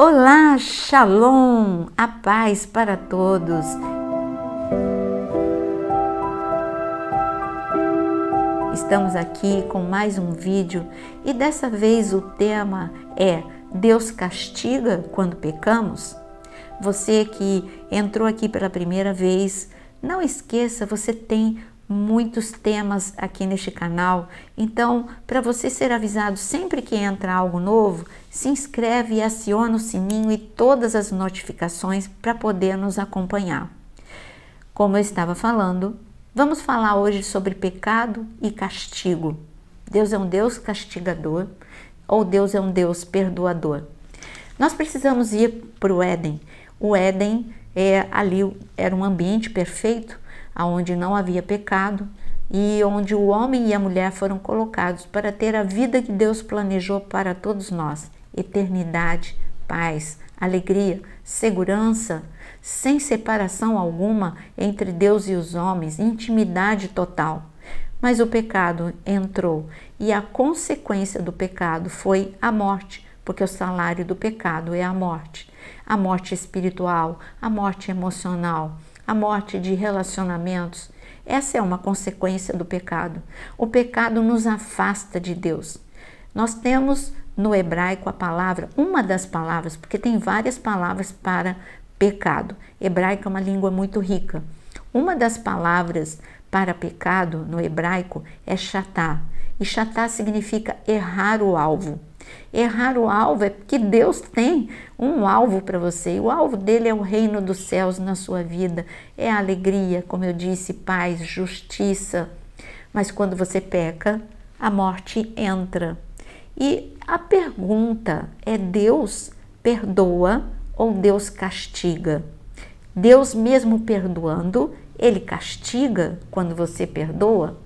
Olá, Shalom, a paz para todos. Estamos aqui com mais um vídeo e dessa vez o tema é Deus castiga quando pecamos? Você que entrou aqui pela primeira vez, não esqueça, você tem muitos temas aqui neste canal, então para você ser avisado sempre que entra algo novo, se inscreve e aciona o sininho e todas as notificações para poder nos acompanhar. Como eu estava falando, vamos falar hoje sobre pecado e castigo. Deus é um Deus castigador ou Deus é um Deus perdoador? Nós precisamos ir para o Éden. O Éden era um ambiente perfeito, onde não havia pecado e onde o homem e a mulher foram colocados para ter a vida que Deus planejou para todos nós. Eternidade, paz, alegria, segurança, sem separação alguma entre Deus e os homens, intimidade total. Mas o pecado entrou e a consequência do pecado foi a morte, porque o salário do pecado é a morte espiritual, a morte emocional, a morte de relacionamentos. Essa é uma consequência do pecado. O pecado nos afasta de Deus. Nós temos no hebraico a palavra, uma das palavras, porque tem várias palavras para pecado. Hebraico é uma língua muito rica. Uma das palavras para pecado no hebraico é chatá. E chatá significa errar o alvo. Errar o alvo é porque Deus tem um alvo para você. E o alvo dele é o reino dos céus na sua vida. É a alegria, como eu disse, paz, justiça. Mas quando você peca, a morte entra. E a pergunta é: Deus perdoa ou Deus castiga? Deus mesmo perdoando, ele castiga quando você perdoa?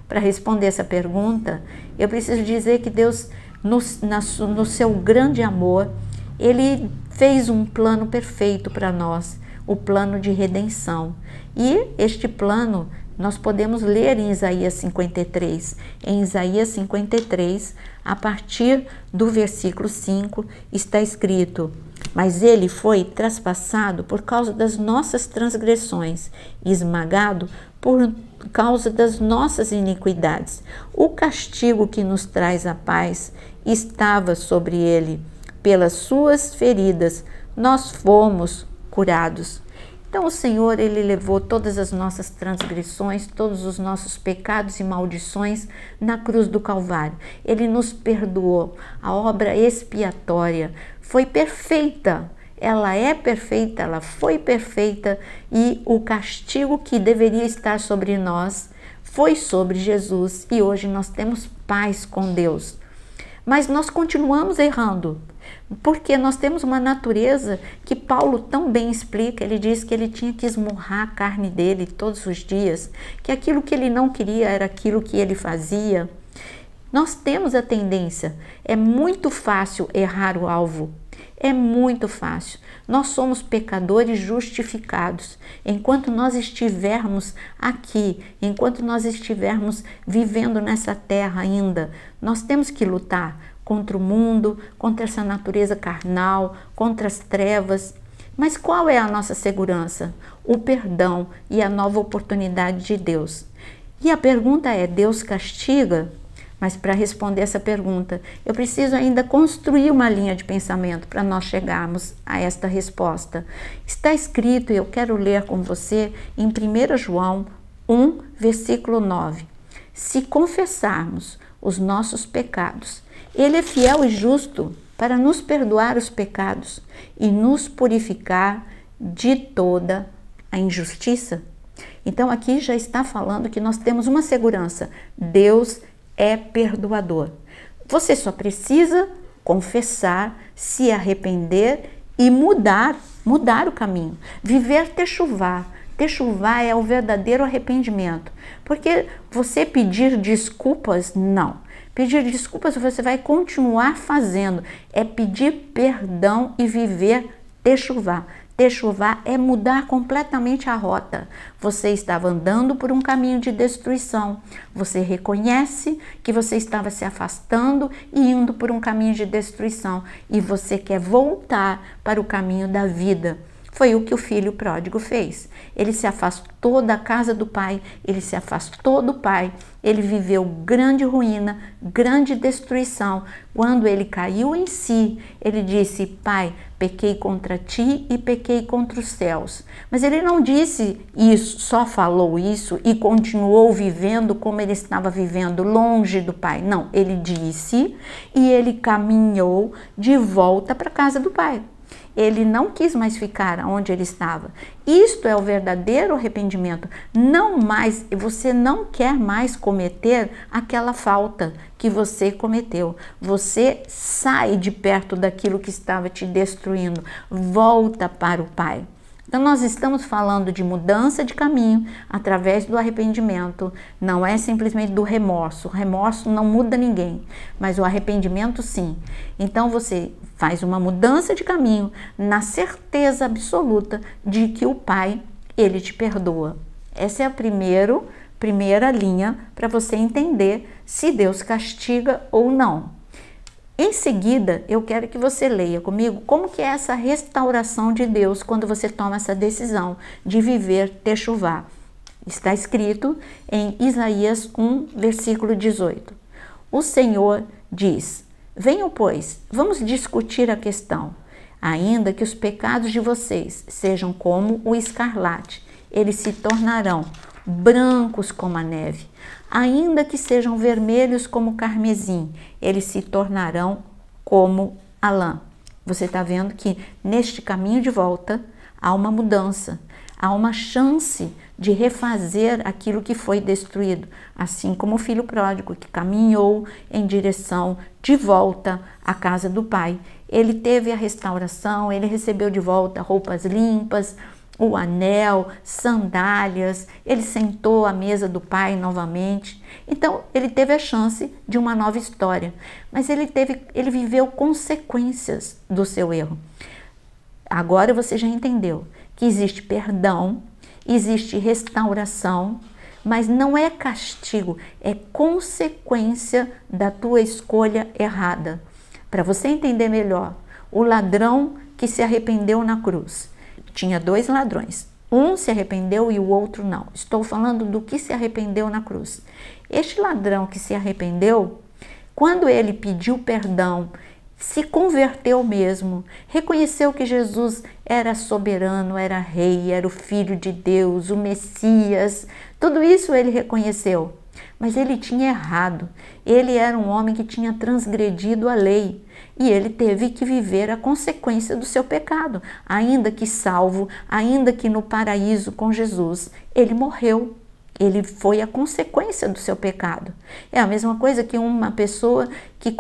Para responder essa pergunta, eu preciso dizer que Deus, no seu grande amor, ele fez um plano perfeito para nós, o plano de redenção. E este plano nós podemos ler em Isaías 53. Em Isaías 53, a partir do versículo 5, está escrito: mas ele foi traspassado por causa das nossas transgressões, esmagado por causa das nossas iniquidades. O castigo que nos traz a paz estava sobre ele. Pelas suas feridas nós fomos curados. Então o Senhor, ele levou todas as nossas transgressões, todos os nossos pecados e maldições na cruz do Calvário. Ele nos perdoou. A obra expiatória foi perfeita. Ela é perfeita, ela foi perfeita, e o castigo que deveria estar sobre nós foi sobre Jesus, e hoje nós temos paz com Deus. Mas nós continuamos errando, porque nós temos uma natureza que Paulo tão bem explica. Ele diz que ele tinha que esmurrar a carne dele todos os dias, que aquilo que ele não queria era aquilo que ele fazia. Nós temos a tendência, é muito fácil errar o alvo, é muito fácil. Nós somos pecadores justificados. Enquanto nós estivermos aqui, enquanto nós estivermos vivendo nessa terra ainda, nós temos que lutar contra o mundo, contra essa natureza carnal, contra as trevas. Mas qual é a nossa segurança? O perdão e a nova oportunidade de Deus. E a pergunta é: Deus castiga? Mas para responder essa pergunta, eu preciso ainda construir uma linha de pensamento para nós chegarmos a esta resposta. Está escrito, e eu quero ler com você, em 1 João 1, versículo 9. Se confessarmos os nossos pecados, ele é fiel e justo para nos perdoar os pecados e nos purificar de toda a injustiça. Então aqui já está falando que nós temos uma segurança: Deus é perdoador. Você só precisa confessar, se arrepender e mudar o caminho. Viver techuvá. Techuvá é o verdadeiro arrependimento. Porque você pedir desculpas, não. Pedir desculpas você vai continuar fazendo. É pedir perdão e viver techuvá. Techuvá é mudar completamente a rota. Você estava andando por um caminho de destruição. Você reconhece que você estava se afastando e indo por um caminho de destruição. E você quer voltar para o caminho da vida. Foi o que o filho pródigo fez. Ele se afastou da casa do pai, ele se afastou do pai, ele viveu grande ruína, grande destruição. Quando ele caiu em si, ele disse: Pai, pequei contra ti e pequei contra os céus. Mas ele não disse isso, só falou isso e continuou vivendo como ele estava vivendo, longe do pai. Não, ele disse e ele caminhou de volta para a casa do pai. Ele não quis mais ficar onde ele estava. Isto é o verdadeiro arrependimento. Você não quer mais cometer aquela falta que você cometeu. Você sai de perto daquilo que estava te destruindo. Volta para o Pai. Então nós estamos falando de mudança de caminho através do arrependimento. Não é simplesmente do remorso. O remorso não muda ninguém, mas o arrependimento sim. Então você faz uma mudança de caminho na certeza absoluta de que o Pai, Ele te perdoa. Essa é a primeira linha para você entender se Deus castiga ou não. Em seguida, eu quero que você leia comigo como que é essa restauração de Deus quando você toma essa decisão de viver Techuvá. Está escrito em Isaías 1, versículo 18. O Senhor diz: venham, pois, vamos discutir a questão. Ainda que os pecados de vocês sejam como o escarlate, eles se tornarão brancos como a neve. Ainda que sejam vermelhos como o carmesim, eles se tornarão como a lã. Você está vendo que neste caminho de volta há uma mudança, há uma chance de refazer aquilo que foi destruído, assim como o filho pródigo que caminhou em direção de volta à casa do pai. Ele teve a restauração, ele recebeu de volta roupas limpas, o anel, sandálias, ele sentou à mesa do pai novamente. Então, ele teve a chance de uma nova história, mas ele viveu consequências do seu erro. Agora você já entendeu que existe perdão, existe restauração, mas não é castigo, é consequência da tua escolha errada. Para você entender melhor, o ladrão que se arrependeu na cruz. Tinha dois ladrões, um se arrependeu e o outro não. Estou falando do que se arrependeu na cruz. Este ladrão que se arrependeu, quando ele pediu perdão, se converteu mesmo, reconheceu que Jesus era soberano, era rei, era o Filho de Deus, o Messias, tudo isso ele reconheceu. Mas ele tinha errado, ele era um homem que tinha transgredido a lei e ele teve que viver a consequência do seu pecado. Ainda que salvo, ainda que no paraíso com Jesus, ele morreu. Ele foi a consequência do seu pecado. É a mesma coisa que uma pessoa que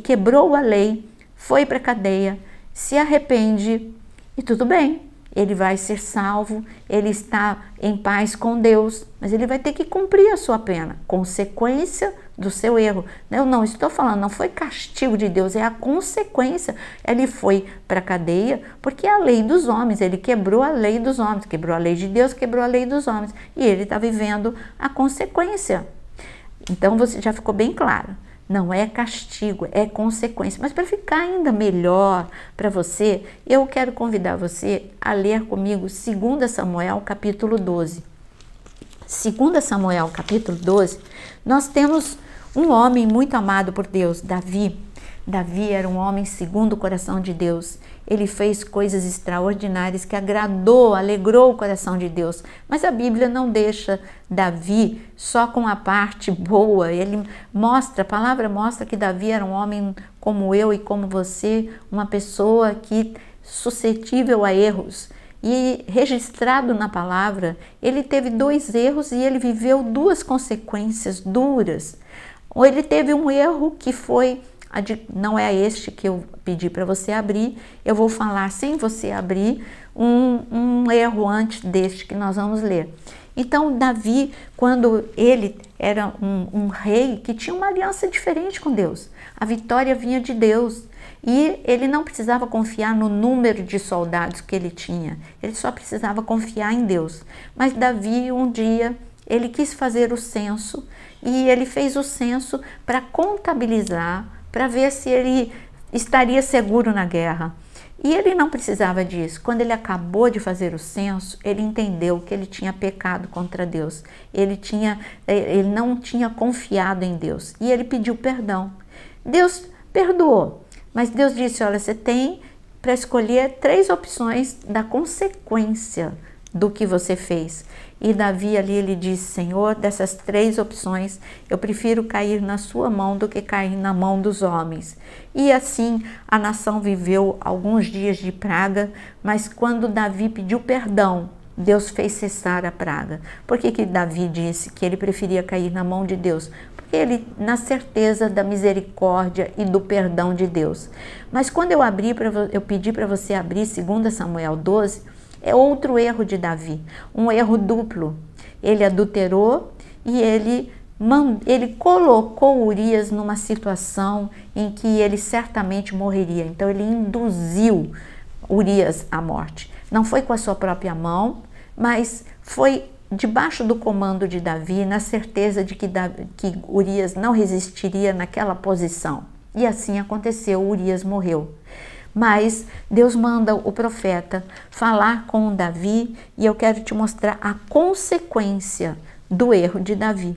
quebrou a lei, foi para a cadeia, se arrepende e tudo bem. Ele vai ser salvo, ele está em paz com Deus, mas ele vai ter que cumprir a sua pena, consequência do seu erro. Eu não estou falando, não foi castigo de Deus, é a consequência. Ele foi para a cadeia porque é a lei dos homens, ele quebrou a lei dos homens, quebrou a lei de Deus, quebrou a lei dos homens, e ele está vivendo a consequência. Então você já ficou bem claro. Não é castigo, é consequência. Mas para ficar ainda melhor para você, eu quero convidar você a ler comigo 2 Samuel capítulo 12. 2 Samuel capítulo 12, nós temos um homem muito amado por Deus, Davi. Davi era um homem segundo o coração de Deus. Ele fez coisas extraordinárias que alegrou o coração de Deus. Mas a Bíblia não deixa Davi só com a parte boa. A palavra mostra que Davi era um homem como eu e como você, uma pessoa que suscetível a erros. E registrado na palavra, ele teve 2 erros e ele viveu 2 consequências duras. Ou ele teve um erro que foi... não é este que eu pedi para você abrir, eu vou falar sem você abrir um erro antes deste que nós vamos ler. Então Davi, quando ele era um rei que tinha uma aliança diferente com Deus, a vitória vinha de Deus, E ele não precisava confiar no número de soldados que ele tinha, ele só precisava confiar em Deus. Mas Davi, um dia, ele quis fazer o censo, e ele fez o censo para contabilizar, para ver se ele estaria seguro na guerra. E ele não precisava disso. Quando ele acabou de fazer o censo, ele entendeu que ele tinha pecado contra Deus. Ele não tinha confiado em Deus. E ele pediu perdão. Deus perdoou. Mas Deus disse, olha, você tem para escolher 3 opções da consequência do que você fez. E Davi ali, ele disse, Senhor, dessas 3 opções, eu prefiro cair na sua mão do que cair na mão dos homens. E assim a nação viveu alguns dias de praga, mas quando Davi pediu perdão, Deus fez cessar a praga. Por que Davi disse que ele preferia cair na mão de Deus? Porque ele, na certeza da misericórdia e do perdão de Deus. Mas quando eu pedi para você abrir 2 Samuel 12, é outro erro de Davi, um erro duplo. Ele adulterou e ele colocou Urias numa situação em que ele certamente morreria. Então ele induziu Urias à morte. Não foi com a sua própria mão, mas foi debaixo do comando de Davi, na certeza de que Urias não resistiria naquela posição. E assim aconteceu, Urias morreu. Mas Deus manda o profeta falar com Davi e eu quero te mostrar a consequência do erro de Davi.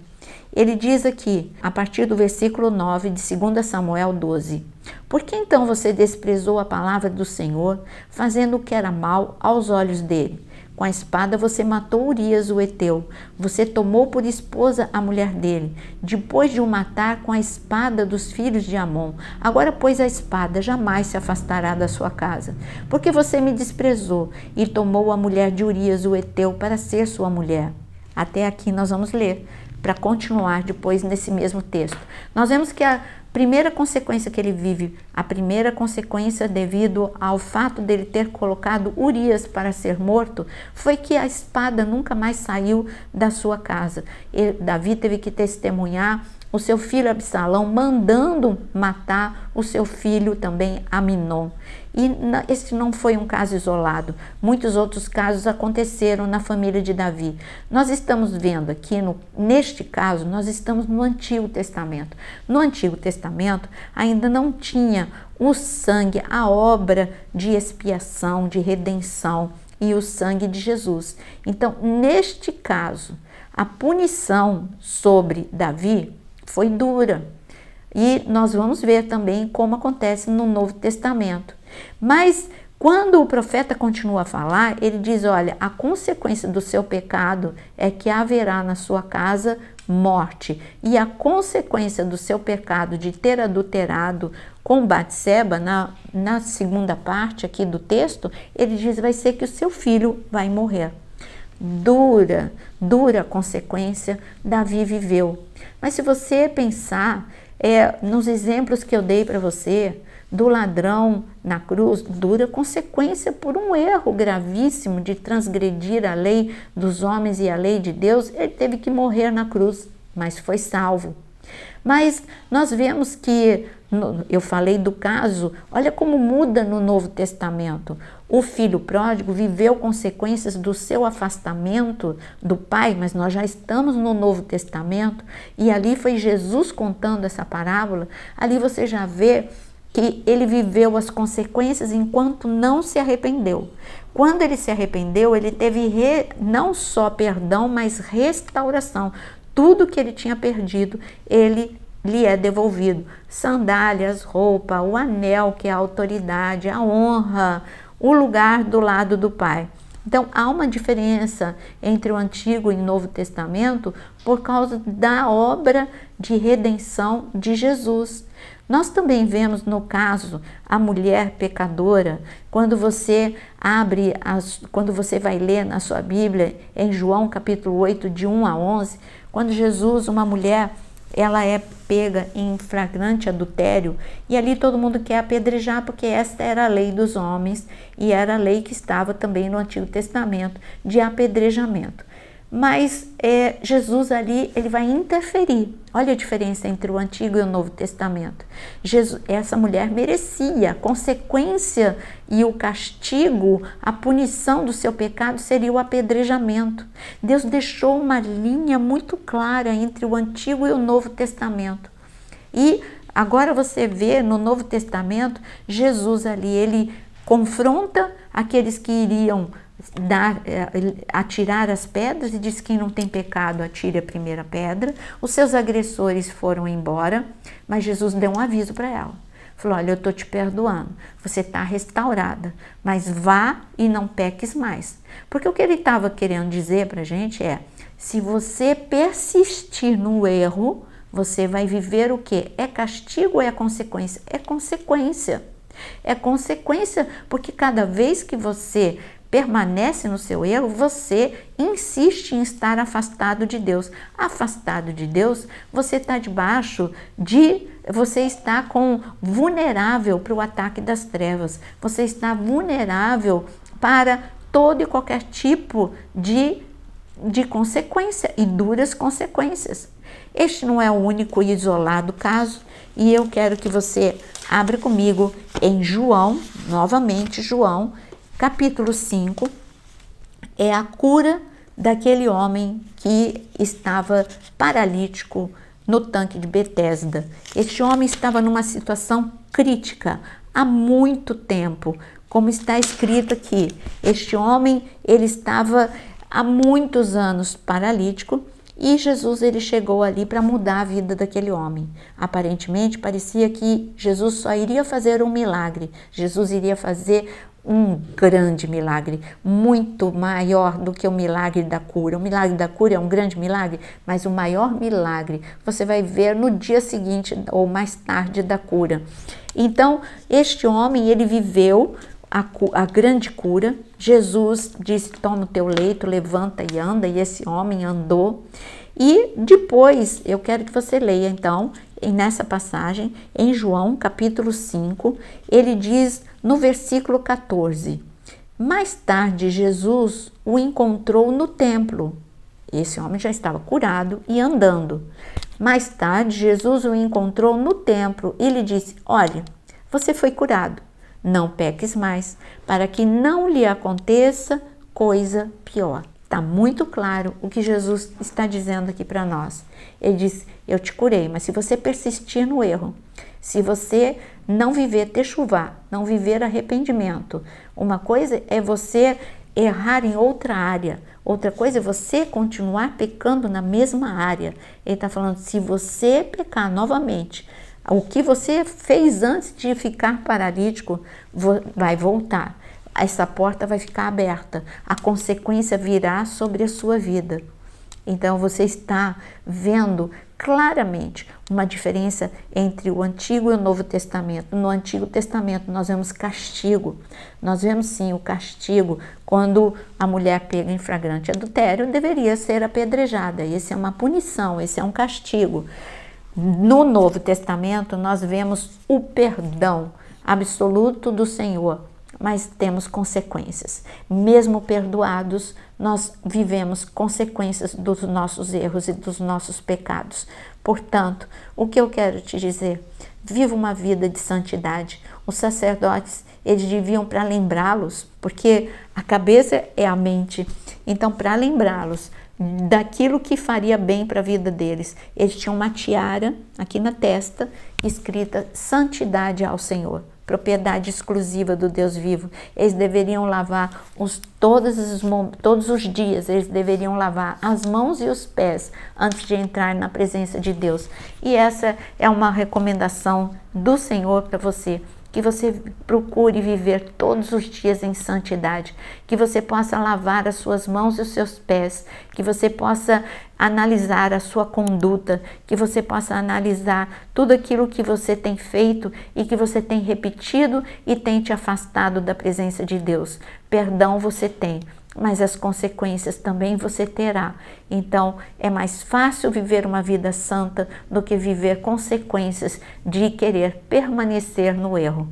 Ele diz aqui, a partir do versículo 9 de 2 Samuel 12: Por que então você desprezou a palavra do Senhor, fazendo o que era mal aos olhos dele? Com a espada você matou Urias o heteu, você tomou por esposa a mulher dele, depois de o matar com a espada dos filhos de Amon. Agora, pois, a espada jamais se afastará da sua casa, porque você me desprezou e tomou a mulher de Urias o heteu para ser sua mulher. Até aqui nós vamos ler, para continuar depois nesse mesmo texto. Nós vemos que a primeira consequência que ele vive, a primeira consequência devido ao fato dele ter colocado Urias para ser morto, foi que a espada nunca mais saiu da sua casa. Davi teve que testemunhar o seu filho Absalão mandando matar o seu filho também Aminon. E esse não foi um caso isolado, muitos outros casos aconteceram na família de Davi. Nós estamos vendo aqui, neste caso, nós estamos no Antigo Testamento. No Antigo Testamento ainda não tinha o sangue, a obra de expiação, de redenção e o sangue de Jesus. Então, neste caso, a punição sobre Davi foi dura. E nós vamos ver também como acontece no Novo Testamento. Mas quando o profeta continua a falar, ele diz, olha, a consequência do seu pecado é que haverá na sua casa morte. E a consequência do seu pecado de ter adulterado com Batseba, na segunda parte aqui do texto, ele diz, vai ser que o seu filho vai morrer. Dura consequência Davi viveu. Mas se você pensar nos exemplos que eu dei para você, do ladrão na cruz, dura consequência por um erro gravíssimo de transgredir a lei dos homens e a lei de Deus, ele teve que morrer na cruz, mas foi salvo. Mas nós vemos que, eu falei do caso, olha como muda no Novo Testamento. O filho pródigo viveu consequências do seu afastamento do pai, mas nós já estamos no Novo Testamento, e ali foi Jesus contando essa parábola. Ali você já vê que ele viveu as consequências enquanto não se arrependeu. Quando ele se arrependeu, ele teve não só perdão, mas restauração. Tudo que ele tinha perdido, lhe é devolvido. Sandálias, roupa, o anel, que é a autoridade, a honra, o lugar do lado do Pai. Então, há uma diferença entre o Antigo e o Novo Testamento por causa da obra de redenção de Jesus. Nós também vemos no caso a mulher pecadora, quando você quando você vai ler na sua Bíblia, em João capítulo 8, de 1 a 11, quando Jesus, uma mulher, ela é pega em flagrante adultério, e ali todo mundo quer apedrejar, porque esta era a lei dos homens, e era a lei que estava também no Antigo Testamento, de apedrejamento. Mas Jesus ali, ele vai interferir. Olha a diferença entre o Antigo e o Novo Testamento. Essa mulher merecia, a consequência e o castigo, a punição do seu pecado seria o apedrejamento. Deus deixou uma linha muito clara entre o Antigo e o Novo Testamento. E agora você vê no Novo Testamento, Jesus ali, ele confronta aqueles que iriam atirar as pedras e diz que quem não tem pecado atire a primeira pedra. Os seus agressores foram embora, mas Jesus deu um aviso para ela. Falou, olha, eu estou te perdoando, você está restaurada, mas vá e não peques mais. Porque o que ele estava querendo dizer para a gente é, se você persistir no erro, você vai viver o quê? É castigo ou é consequência? É consequência. É consequência porque cada vez que você permanece no seu erro, você insiste em estar afastado de Deus. Afastado de Deus, você está você está vulnerável para o ataque das trevas. Você está vulnerável para todo e qualquer tipo de consequência e duras consequências. Este não é o único e isolado caso, e eu quero que você abra comigo em João, novamente João, capítulo 5, é a cura daquele homem que estava paralítico no tanque de Betesda. Este homem estava numa situação crítica há muito tempo, como está escrito aqui. Este homem, ele estava há muitos anos paralítico e Jesus ele chegou ali para mudar a vida daquele homem. Aparentemente parecia que Jesus só iria fazer um milagre. Jesus iria fazer um grande milagre, muito maior do que o milagre da cura. O milagre da cura é um grande milagre, mas o maior milagre você vai ver no dia seguinte ou mais tarde da cura. Então, este homem, ele viveu a grande cura. Jesus disse, toma o teu leito, levanta e anda, e esse homem andou. E depois, eu quero que você leia então, nessa passagem, em João capítulo 5, ele diz no versículo 14, mais tarde Jesus o encontrou no templo. Esse homem já estava curado e andando. Mais tarde Jesus o encontrou no templo e lhe disse, olha, você foi curado, não peques mais, para que não lhe aconteça coisa pior. Está muito claro o que Jesus está dizendo aqui para nós. Ele diz, eu te curei, mas se você persistir no erro, se você não viver techuvá, não viver arrependimento, uma coisa é você errar em outra área, outra coisa é você continuar pecando na mesma área. Ele está falando, se você pecar novamente, o que você fez antes de ficar paralítico vai voltar. Essa porta vai ficar aberta, a consequência virá sobre a sua vida. Então você está vendo claramente uma diferença entre o Antigo e o Novo Testamento. No Antigo Testamento nós vemos castigo, nós vemos sim o castigo quando a mulher pega em flagrante adultério, deveria ser apedrejada. Esse é uma punição, esse é um castigo. No Novo Testamento nós vemos o perdão absoluto do Senhor, mas temos consequências. Mesmo perdoados, nós vivemos consequências dos nossos erros e dos nossos pecados. Portanto, o que eu quero te dizer? Viva uma vida de santidade. Os sacerdotes, eles deviam, para lembrá-los, porque a cabeça é a mente, então para lembrá-los daquilo que faria bem para a vida deles, eles tinham uma tiara aqui na testa, escrita santidade ao Senhor. Propriedade exclusiva do Deus vivo. Eles deveriam lavar todos os dias, eles deveriam lavar as mãos e os pés antes de entrar na presença de Deus. E essa é uma recomendação do Senhor para você, que você procure viver todos os dias em santidade, que você possa lavar as suas mãos e os seus pés, que você possa analisar a sua conduta, que você possa analisar tudo aquilo que você tem feito e que você tem repetido e tem te afastado da presença de Deus. Perdão você tem, mas as consequências também você terá. Então, é mais fácil viver uma vida santa do que viver consequências de querer permanecer no erro.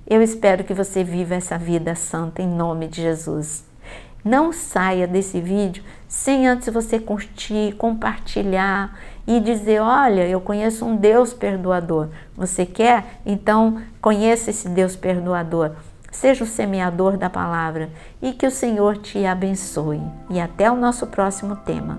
Eu espero que você viva essa vida santa em nome de Jesus. Não saia desse vídeo sem antes você curtir, compartilhar e dizer, olha, eu conheço um Deus perdoador. Você quer? Então conheça esse Deus perdoador. Seja o semeador da palavra e que o Senhor te abençoe. E até o nosso próximo tema.